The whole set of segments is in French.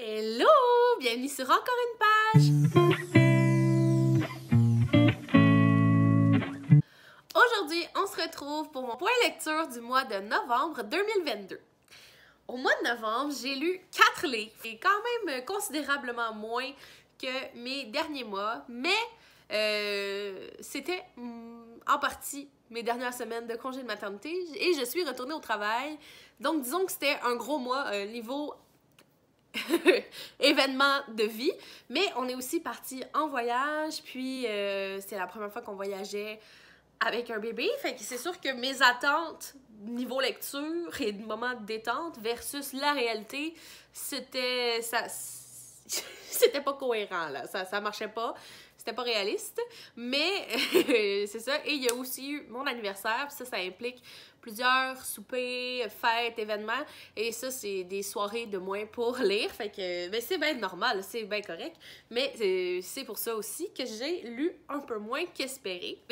Hello! Bienvenue sur encore une page! Aujourd'hui, on se retrouve pour mon point lecture du mois de novembre 2022. Au mois de novembre, j'ai lu 4 livres. C'est quand même considérablement moins que mes derniers mois, mais c'était en partie mes dernières semaines de congé de maternité et je suis retournée au travail. Donc, disons que c'était un gros mois niveau événement de vie, mais on est aussi parti en voyage, puis c'était la première fois qu'on voyageait avec un bébé, fait que c'est sûr que mes attentes niveau lecture et de moment de détente versus la réalité, c'était c'était pas cohérent là, ça marchait pas. C'était pas réaliste, mais c'est ça. Et il y a aussi eu mon anniversaire, puis ça implique plusieurs soupers, fêtes, événements. Et ça, c'est des soirées de moins pour lire. Fait que ben, c'est bien normal, c'est bien correct. Mais c'est pour ça aussi que j'ai lu un peu moins qu'espéré.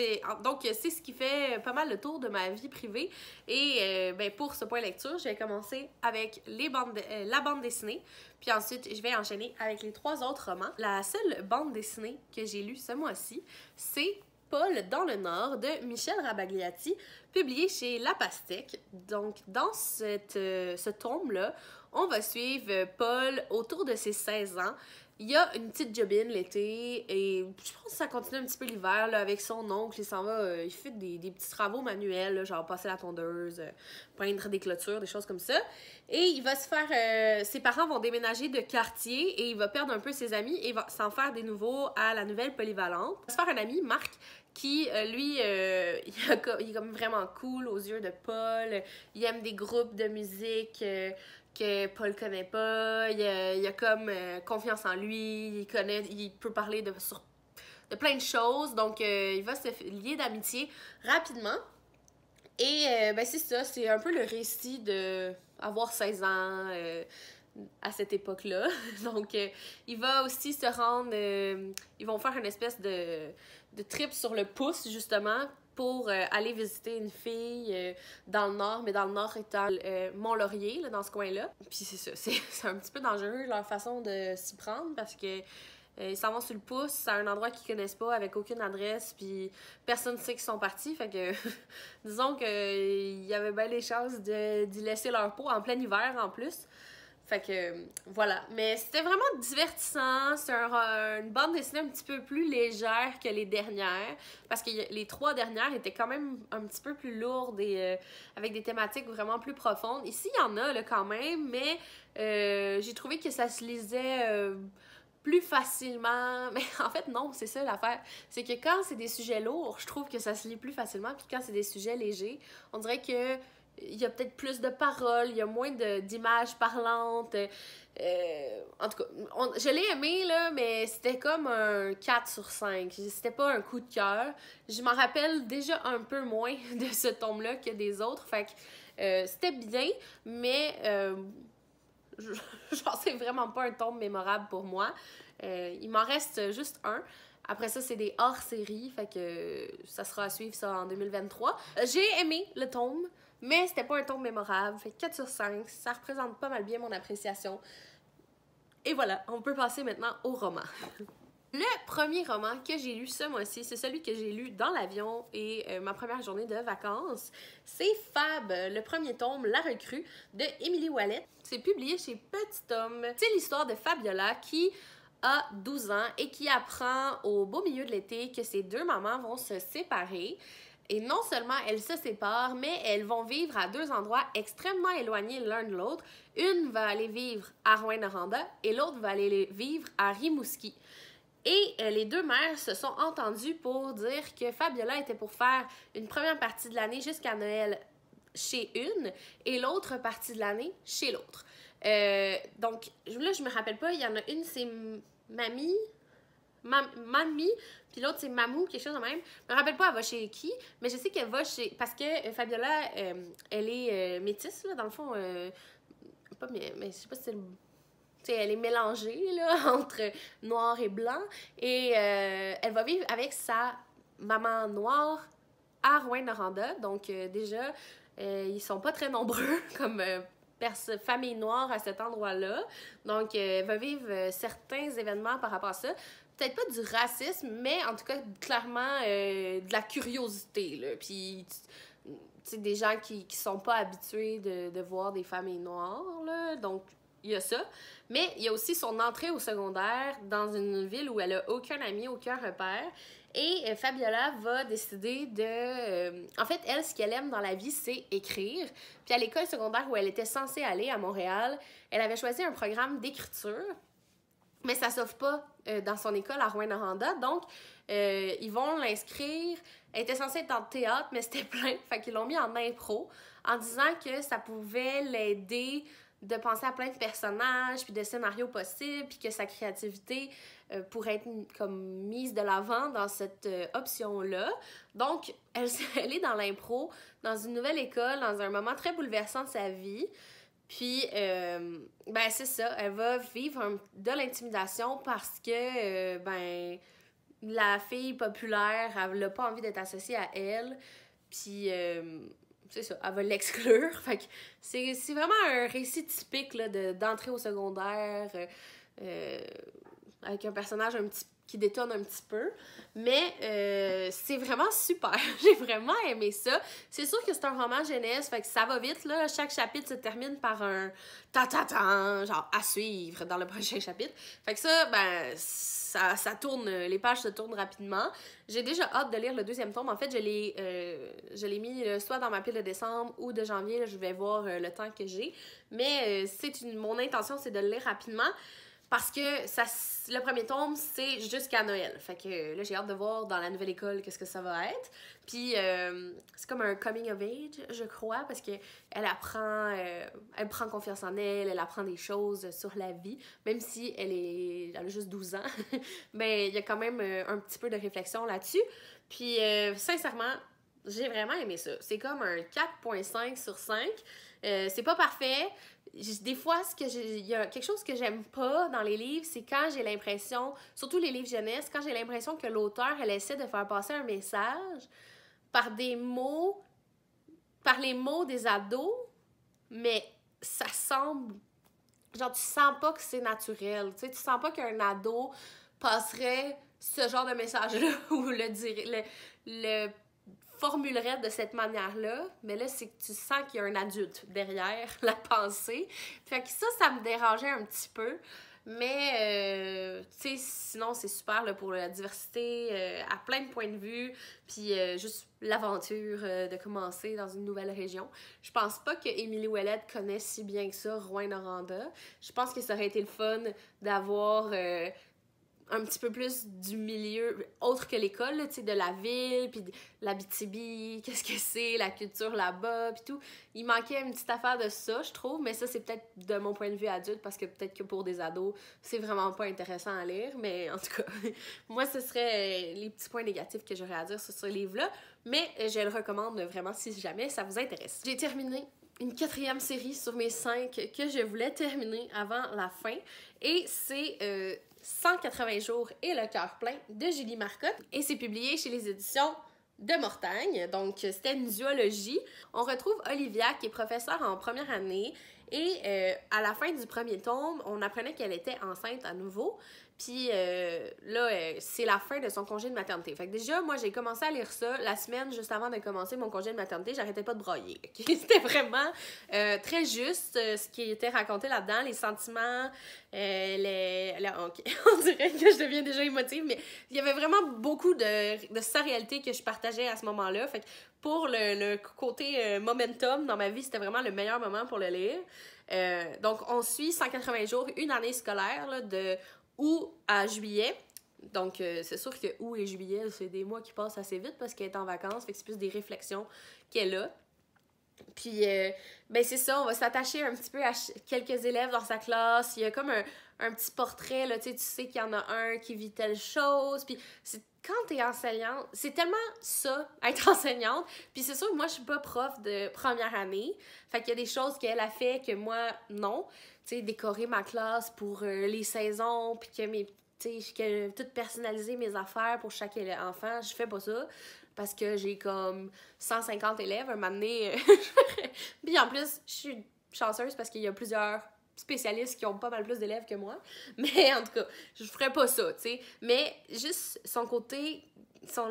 Donc, c'est ce qui fait pas mal le tour de ma vie privée. Et ben, pour ce point lecture, je vais commencer avec la bande dessinée. Puis ensuite, je vais enchaîner avec les 3 autres romans. La seule bande dessinée que j'ai lue ce mois-ci, c'est Paul dans le Nord de Michel Rabagliati, publié chez La Pastèque. Donc, dans ce tome-là, on va suivre Paul autour de ses 16 ans. Il y a une petite jobine l'été et je pense que ça continue un petit peu l'hiver là, avec son oncle. Il s'en va, il fait des petits travaux manuels, là, genre passer la tondeuse, peindre des clôtures, des choses comme ça. Et il va se faire... ses parents vont déménager de quartier et il va perdre un peu ses amis et va s'en faire des nouveaux à la nouvelle polyvalente. Il va se faire un ami, Marc, qui, lui, il est comme vraiment cool aux yeux de Paul. Il aime des groupes de musique que Paul connaît pas. Il a comme confiance en lui. Il peut parler de plein de choses. Donc, il va se lier d'amitié rapidement. Et ben c'est ça, c'est un peu le récit de avoir 16 ans à cette époque-là. Donc, il va aussi se rendre... ils vont faire une espèce de trip sur le pouce, justement, pour aller visiter une fille dans le Nord, mais dans le Nord étant Mont-Laurier, là, dans ce coin-là. Puis c'est ça, c'est un petit peu dangereux leur façon de s'y prendre parce que ils s'en vont sur le pouce, c'est un endroit qu'ils connaissent pas, avec aucune adresse, puis personne ne sait qu'ils sont partis, fait que disons qu'il y avait bien les chances d'y laisser leur peau en plein hiver en plus. Fait que, voilà. Mais c'était vraiment divertissant. C'est une bande dessinée un petit peu plus légère que les dernières. Parce que les 3 dernières étaient quand même un petit peu plus lourdes et avec des thématiques vraiment plus profondes. Ici, il y en a là, quand même, mais j'ai trouvé que ça se lisait plus facilement. Mais en fait, non, c'est ça l'affaire. C'est que quand c'est des sujets lourds, je trouve que ça se lit plus facilement. Puis quand c'est des sujets légers, on dirait que il y a peut-être plus de paroles, il y a moins d'images parlantes. En tout cas, je l'ai aimé, là, mais c'était comme un 4 sur 5. C'était pas un coup de cœur. Je m'en rappelle déjà un peu moins de ce tome-là que des autres. Fait que c'était bien, mais genre, c'est vraiment pas un tome mémorable pour moi. Il m'en reste juste un. Après ça, c'est des hors-séries, fait que ça sera à suivre ça en 2023. J'ai aimé le tome, mais c'était pas un tome mémorable. Fait que 4 sur 5, ça représente pas mal bien mon appréciation. Et voilà, on peut passer maintenant au roman. Le premier roman que j'ai lu ce mois-ci, c'est celui que j'ai lu dans l'avion et ma première journée de vacances. C'est Fab, le premier tome, La Recrue, de Émilie Ouellet. C'est publié chez Petit Homme. C'est l'histoire de Fabiola qui a 12 ans et qui apprend au beau milieu de l'été que ses 2 mamans vont se séparer. Et non seulement elles se séparent, mais elles vont vivre à 2 endroits extrêmement éloignés l'un de l'autre. Une va aller vivre à Rouyn-Noranda et l'autre va aller vivre à Rimouski. Et les 2 mères se sont entendues pour dire que Fabiola était pour faire une première partie de l'année jusqu'à Noël chez une et l'autre partie de l'année chez l'autre. Donc là, je me rappelle pas, il y en a une, c'est Mamie, puis l'autre c'est Mamou, quelque chose de même. Je me rappelle pas elle va chez qui, mais je sais qu'elle va chez... Parce que Fabiola, elle est métisse, là, dans le fond, pas mais je sais pas si c'est le... T'sais, elle est mélangée là, entre noir et blanc. Et elle va vivre avec sa maman noire à Rouyn-Noranda. Donc déjà, ils sont pas très nombreux comme famille noire à cet endroit-là. Donc, elle va vivre certains événements par rapport à ça. Peut-être pas du racisme, mais en tout cas, clairement, de la curiosité, là. Puis, tu sais, des gens qui sont pas habitués de voir des familles noires, là. Donc, il y a ça. Mais il y a aussi son entrée au secondaire dans une ville où elle a aucun ami, aucun repère. Et Fabiola va décider de... en fait, elle, ce qu'elle aime dans la vie, c'est écrire. Puis à l'école secondaire où elle était censée aller, à Montréal, elle avait choisi un programme d'écriture. Mais ça s'offre pas dans son école à Rouyn-Noranda. Donc, ils vont l'inscrire. Elle était censée être en théâtre, mais c'était plein. Fait qu'ils l'ont mis en impro en disant que ça pouvait l'aider de penser à plein de personnages, puis de scénarios possibles, puis que sa créativité pourrait être comme mise de l'avant dans cette option-là. Donc, elle est dans l'impro, dans une nouvelle école, dans un moment très bouleversant de sa vie. Puis, ben c'est ça, elle va vivre de l'intimidation parce que, ben, la fille populaire, elle n'a pas envie d'être associée à elle. Puis, c'est ça, elle va l'exclure. Fait que c'est vraiment un récit typique là, d'entrée au secondaire, avec un personnage qui détonne un petit peu. Mais c'est vraiment super. J'ai vraiment aimé ça. C'est sûr que c'est un roman jeunesse, fait que ça va vite, là. Chaque chapitre se termine par un ta-ta-ta, genre à suivre dans le prochain chapitre. Fait que ça, ben, ça tourne, les pages se tournent rapidement. J'ai déjà hâte de lire le deuxième tome. En fait, je l'ai mis soit dans ma pile de décembre ou de janvier. Là, je vais voir le temps que j'ai. Mais mon intention, c'est de le lire rapidement. Parce que le premier tome, c'est jusqu'à Noël. Fait que là, j'ai hâte de voir dans la nouvelle école qu'est-ce que ça va être. Puis, c'est comme un coming of age, je crois, parce qu'elle elle prend confiance en elle apprend des choses sur la vie, même si elle a juste 12 ans. Mais il y a quand même un petit peu de réflexion là-dessus. Puis, sincèrement, j'ai vraiment aimé ça. C'est comme un 4.5 sur 5. C'est pas parfait. Des fois, il y a quelque chose que j'aime pas dans les livres, c'est quand j'ai l'impression, surtout les livres jeunesse, quand j'ai l'impression que l'auteur, elle essaie de faire passer un message par les mots des ados, mais ça semble... Genre, tu sens pas que c'est naturel, tu sais, tu sens pas qu'un ado passerait ce genre de message-là ou le formulerait de cette manière-là, mais là, c'est que tu sens qu'il y a un adulte derrière la pensée. Fait que ça me dérangeait un petit peu. Mais, tu sais, sinon, c'est super là, pour la diversité à plein de points de vue. Puis, juste l'aventure de commencer dans une nouvelle région. Je pense pas que Émilie Ouellette connaît si bien que ça Rouyn-Noranda. Je pense que ça aurait été le fun d'avoir... un petit peu plus du milieu, autre que l'école, tu sais, de la ville, puis de l'Abitibi, qu'est-ce que c'est, la culture là-bas, puis tout. Il manquait une petite affaire de ça, je trouve, mais ça, c'est peut-être de mon point de vue adulte, parce que peut-être que pour des ados, c'est vraiment pas intéressant à lire, mais en tout cas, moi, ce serait les petits points négatifs que j'aurais à dire sur ce livre-là, mais je le recommande vraiment si jamais ça vous intéresse. J'ai terminé une 4e série sur mes 5 que je voulais terminer avant la fin, et c'est... 180 jours et le cœur plein de Julie Marcotte. Et c'est publié chez les éditions de Mortagne. Donc, c'était une duologie. On retrouve Olivia, qui est professeure en première année. Et à la fin du premier tome, on apprenait qu'elle était enceinte à nouveau. Puis là, c'est la fin de son congé de maternité. Fait que déjà, moi, j'ai commencé à lire ça la semaine juste avant de commencer mon congé de maternité. J'arrêtais pas de brailler. Okay? C'était vraiment très juste ce qui était raconté là-dedans. Les sentiments, okay. On dirait que je deviens déjà émotive, mais il y avait vraiment beaucoup de sa réalité que je partageais à ce moment-là. Fait que pour le côté momentum dans ma vie, c'était vraiment le meilleur moment pour le lire. Donc, on suit 180 jours, une année scolaire, là, de août à juillet. Donc, c'est sûr que août et juillet, c'est des mois qui passent assez vite parce qu'elle est en vacances. Fait que c'est plus des réflexions qu'elle a. Puis, ben c'est ça, on va s'attacher un petit peu à quelques élèves dans sa classe. Il y a comme un petit portrait, là, tu sais qu'il y en a un qui vit telle chose. Puis, quand t'es enseignante, c'est tellement ça, être enseignante. Puis c'est sûr que moi, je suis pas prof de première année. Fait qu'il y a des choses qu'elle a fait que moi, non. Tu sais, décorer ma classe pour les saisons, puis que tout personnaliser mes affaires pour chaque enfant, je fais pas ça. Parce que j'ai comme 150 élèves, un moment donné. Puis en plus, je suis chanceuse parce qu'il y a plusieurs spécialistes qui ont pas mal plus d'élèves que moi. Mais en tout cas, je ferais pas ça, tu sais. Mais juste son côté,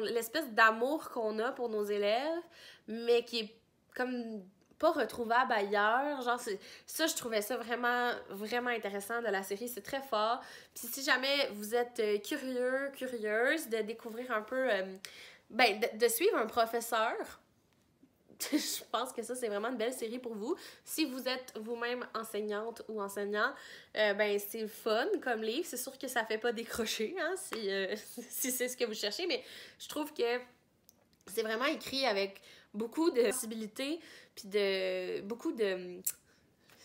l'espèce d'amour qu'on a pour nos élèves, mais qui est comme pas retrouvable ailleurs. Genre, ça, je trouvais ça vraiment, vraiment intéressant de la série. C'est très fort. Puis si jamais vous êtes curieuse de découvrir un peu, de suivre un professeur, je pense que ça, c'est vraiment une belle série pour vous. Si vous êtes vous-même enseignante ou enseignant, c'est fun comme livre. C'est sûr que ça fait pas décrocher, hein, si c'est ce que vous cherchez, mais je trouve que c'est vraiment écrit avec beaucoup de sensibilité, puis beaucoup de,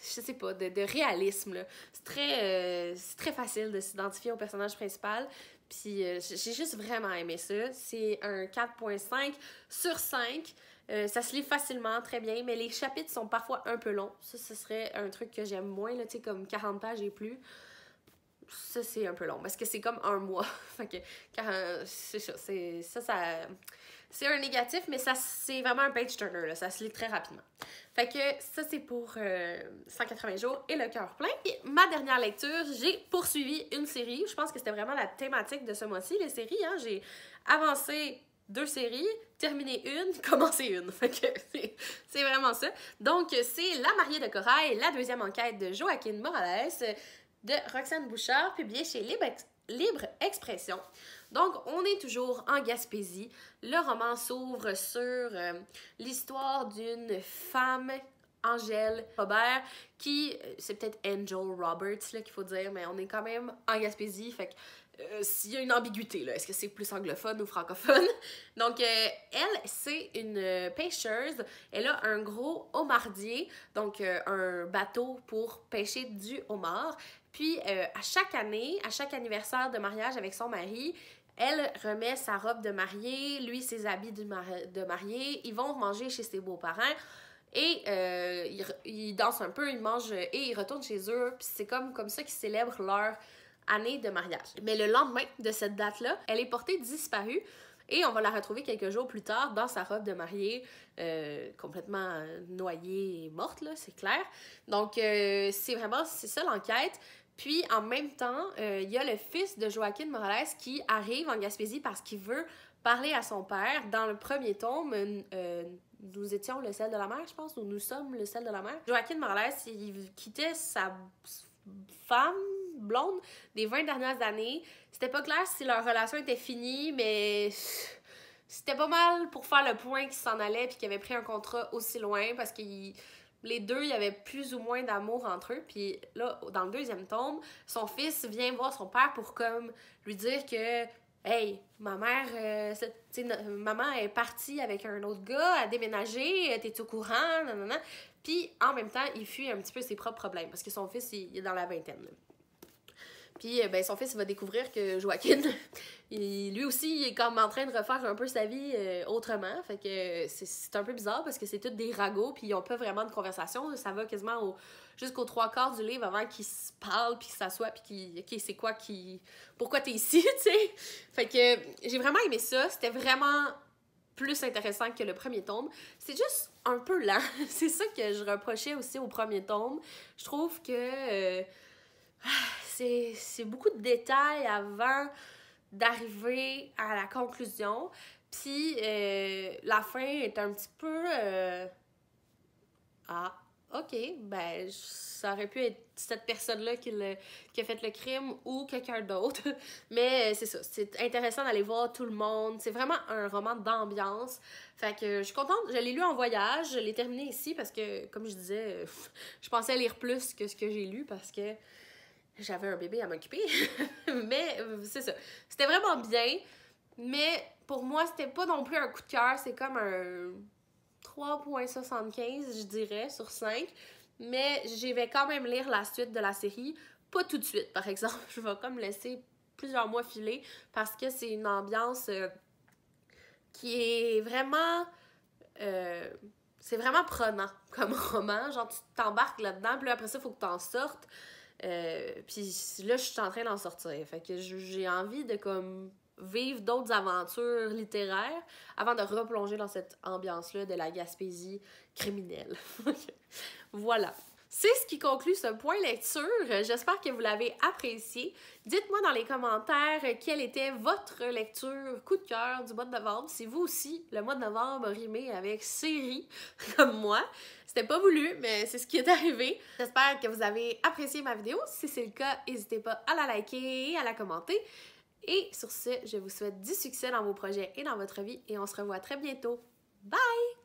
je sais pas, de réalisme, là. C'est très facile de s'identifier au personnage principal, puis j'ai juste vraiment aimé ça. C'est un 4.5 sur 5. Ça se lit facilement, très bien, mais les chapitres sont parfois un peu longs. Ça, ce serait un truc que j'aime moins, là, tu sais, comme 40 pages et plus. Ça, c'est un peu long, parce que c'est comme un mois. Fait que, c'est ça, c'est un négatif, mais ça, c'est vraiment un page-turner, là. Ça se lit très rapidement. Fait que ça, c'est pour 180 jours et le cœur plein. Et ma dernière lecture, j'ai poursuivi une série. Je pense que c'était vraiment la thématique de ce mois-ci, les séries, hein. J'ai avancé 2 séries, terminé une, commencé une. Fait que c'est vraiment ça. Donc, c'est La mariée de corail, la deuxième enquête de Joaquin Morales, de Roxane Bouchard, publiée chez Libre Expression. Donc, on est toujours en Gaspésie. Le roman s'ouvre sur l'histoire d'une femme, Angèle Robert, c'est peut-être Angel Roberts là, qu'il faut dire, mais on est quand même en Gaspésie, fait que s'il y a une ambiguïté, là, est-ce que c'est plus anglophone ou francophone? Donc, elle, c'est une pêcheuse. Elle a un gros homardier, donc un bateau pour pêcher du homard. Puis, à chaque année, à chaque anniversaire de mariage avec son mari, elle remet sa robe de mariée, lui ses habits de mariée. Ils vont manger chez ses beaux-parents. Et ils dansent un peu, ils mangent et ils retournent chez eux. Puis c'est comme ça qu'ils célèbrent leur année de mariage. Mais le lendemain de cette date-là, elle est portée disparue et on va la retrouver quelques jours plus tard dans sa robe de mariée, complètement noyée et morte, là, c'est clair. Donc, c'est ça l'enquête. Puis, en même temps, il y a le fils de Joaquin Morales qui arrive en Gaspésie parce qu'il veut parler à son père. Dans le premier tome, nous étions le sel de la mer, je pense, ou nous sommes le sel de la mer. Joaquin Morales, il quittait sa femme blonde des 20 dernières années. C'était pas clair si leur relation était finie, mais c'était pas mal pour faire le point qu'ils s'en allaient puis qu'ils avaient pris un contrat aussi loin parce que les deux, il y avait plus ou moins d'amour entre eux. Puis là, dans le deuxième tome, son fils vient voir son père pour comme lui dire que hey, ma mère, maman est partie avec un autre gars, a déménagé, t'es au courant, nanana. Puis en même temps, il fuit un petit peu ses propres problèmes parce que son fils, il est dans la vingtaine. Là. Puis son fils va découvrir que Joaquin, lui aussi, il est comme en train de refaire un peu sa vie autrement. Fait que c'est un peu bizarre parce que c'est tous des ragots puis ils ont pas vraiment de conversation. Ça va quasiment jusqu'aux 3/4 du livre avant qu'ils se parlent puis qu'ils s'assoient puis OK, c'est quoi pourquoi t'es ici, tu sais? Fait que j'ai vraiment aimé ça. C'était vraiment plus intéressant que le premier tome. C'est juste un peu lent. C'est ça que je reprochais aussi au premier tome. Je trouve que c'est beaucoup de détails avant d'arriver à la conclusion. Puis la fin est un petit peu... OK, ça aurait pu être cette personne-là qui a fait le crime ou quelqu'un d'autre. Mais c'est ça, c'est intéressant d'aller voir tout le monde. C'est vraiment un roman d'ambiance. Fait que je suis contente, je l'ai lu en voyage, je l'ai terminé ici parce que, comme je disais, je pensais lire plus que ce que j'ai lu parce que j'avais un bébé à m'occuper. Mais c'est ça, c'était vraiment bien. Mais pour moi, c'était pas non plus un coup de cœur, c'est comme un 3.75, je dirais, sur 5. Mais je vais quand même lire la suite de la série. Pas tout de suite, par exemple. Je vais comme laisser plusieurs mois filer parce que c'est une ambiance qui est vraiment... c'est vraiment prenant comme roman. Genre, tu t'embarques là-dedans, puis là, après ça, il faut que t'en sortes. Puis là, je suis en train d'en sortir. Fait que j'ai envie de comme vivre d'autres aventures littéraires avant de replonger dans cette ambiance-là de la Gaspésie criminelle. Voilà. C'est ce qui conclut ce point lecture. J'espère que vous l'avez apprécié. Dites-moi dans les commentaires quelle était votre lecture coup de cœur du mois de novembre. Si vous aussi, le mois de novembre a rimé avec série, comme moi. C'était pas voulu, mais c'est ce qui est arrivé. J'espère que vous avez apprécié ma vidéo. Si c'est le cas, n'hésitez pas à la liker et à la commenter. Et sur ce, je vous souhaite du succès dans vos projets et dans votre vie et on se revoit très bientôt. Bye!